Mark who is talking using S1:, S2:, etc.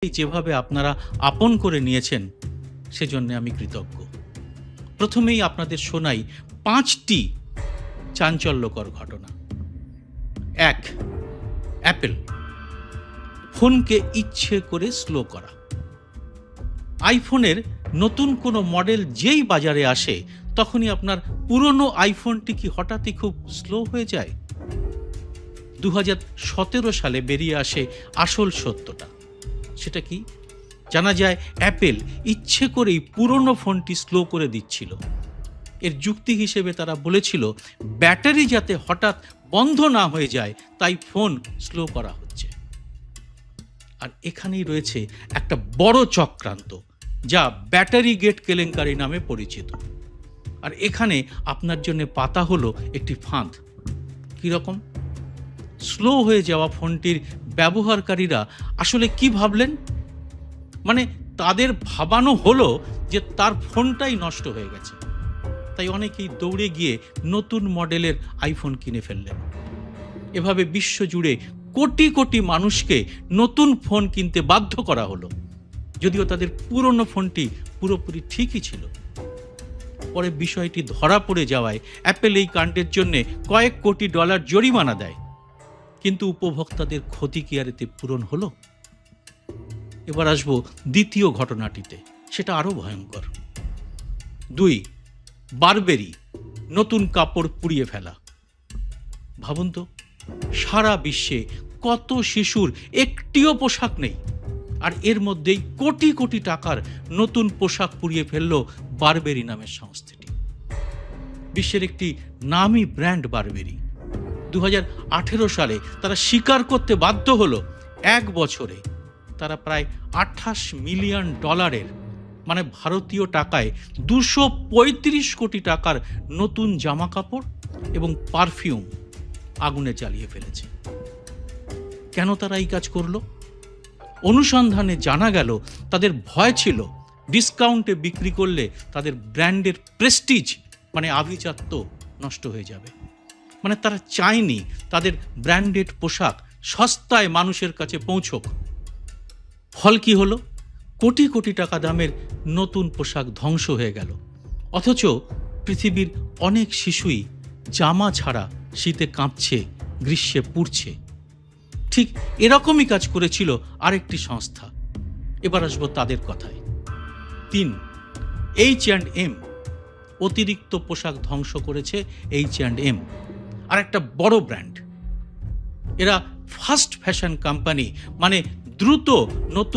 S1: যেভাবে আপনারা আপন করে নিয়েছেন সেজন্য আমি কৃতজ্ঞ। প্রথমেই আপনাদের শোনাই ৫টি চাঞ্চল্যকর ঘটনা। ১, অ্যাপল ফোনকে ইচ্ছে করে স্লো করা। আইফোনের নতুন কোনো মডেল যেই বাজারে আসে তখনই আপনার পুরনো আইফোনটি কি হঠাৎই খুব স্লো হয়ে যায়? ২০১৭ সালে বেরিয়ে আসে আসল সত্যটা। সেটা কি? জানা যায় অ্যাপল ইচ্ছে করেই পুরনো ফোনটি স্লো করে দিচ্ছিল। এর যুক্তি হিসেবে তারা বলেছিল ব্যাটারি যাতে হঠাৎ বন্ধ না হয়ে যায় তাই ফোন স্লো করা হচ্ছে। আর এখানেই রয়েছে একটা বড় চক্রান্ত যা ব্যাটারি গেট কেলেঙ্কারি নামে পরিচিত। আর এখানে আপনার জন্য পাতা হলো একটি ফাঁদ। কীরকম? স্লো হয়ে যাওয়া ফোনটির ব্যবহারকারীরা আসলে কি ভাবলেন? মানে তাদের ভাবানো হলো যে তার ফোনটাই নষ্ট হয়ে গেছে, তাই অনেকেই দৌড়ে গিয়ে নতুন মডেলের আইফোন কিনে ফেললেন। এভাবে বিশ্বজুড়ে কোটি কোটি মানুষকে নতুন ফোন কিনতে বাধ্য করা হলো, যদিও তাদের পুরনো ফোনটি পুরোপুরি ঠিকই ছিল। পরে বিষয়টি ধরা পড়ে যাওয়ায় অ্যাপল এই কাণ্ডের জন্য কয়েক কোটি ডলার জরিমানা দেয়। কিন্তু উপভোক্তাদের ক্ষতি কি আর এতে পূরণ হলো? এবার আসবো দ্বিতীয় ঘটনাটিতে, সেটা আরো ভয়ঙ্কর। ২, বারবেরি নতুন কাপড় পুড়িয়ে ফেলা। ভাবুন তো, সারা বিশ্বে কত শিশুর একটিও পোশাক নেই, আর এর মধ্যেই কোটি কোটি টাকার নতুন পোশাক পুড়িয়ে ফেলল বারবেরি নামের সংস্থাটি। বিশ্বের একটি নামী ব্র্যান্ড বারবেরি ২০১৮ সালে তারা স্বীকার করতে বাধ্য হলো ১ বছরে তারা প্রায় ২৮ মিলিয়ন ডলারের, মানে ভারতীয় টাকায় ২৩৫ কোটি টাকার নতুন জামা কাপড় এবং পারফিউম আগুনে জ্বালিয়ে ফেলেছে। কেন তারা এই কাজ করলো? অনুসন্ধানে জানা গেল তাদের ভয় ছিল ডিসকাউন্টে বিক্রি করলে তাদের ব্র্যান্ডের প্রেস্টিজ মানে আভিজাত্য নষ্ট হয়ে যাবে। মানে তারা চায়নি তাদের ব্র্যান্ডেড পোশাক সস্তায় মানুষের কাছে পৌঁছক। ফল কি হলো? কোটি কোটি টাকা দামের নতুন পোশাক ধ্বংস হয়ে গেল, অথচ পৃথিবীর অনেক শিশুই জামা ছাড়া শীতে কাঁপছে, গ্রীষ্মে পুড়ছে। ঠিক এরকমই কাজ করেছিল আরেকটি সংস্থা। এবার আসবো তাদের কথায়। ৩, H&M অতিরিক্ত পোশাক ধ্বংস করেছে H&M, আর একটা বড় ব্র্যান্ড। এরা ফাস্ট ফ্যাশন কোম্পানি, মানে দ্রুত নতুন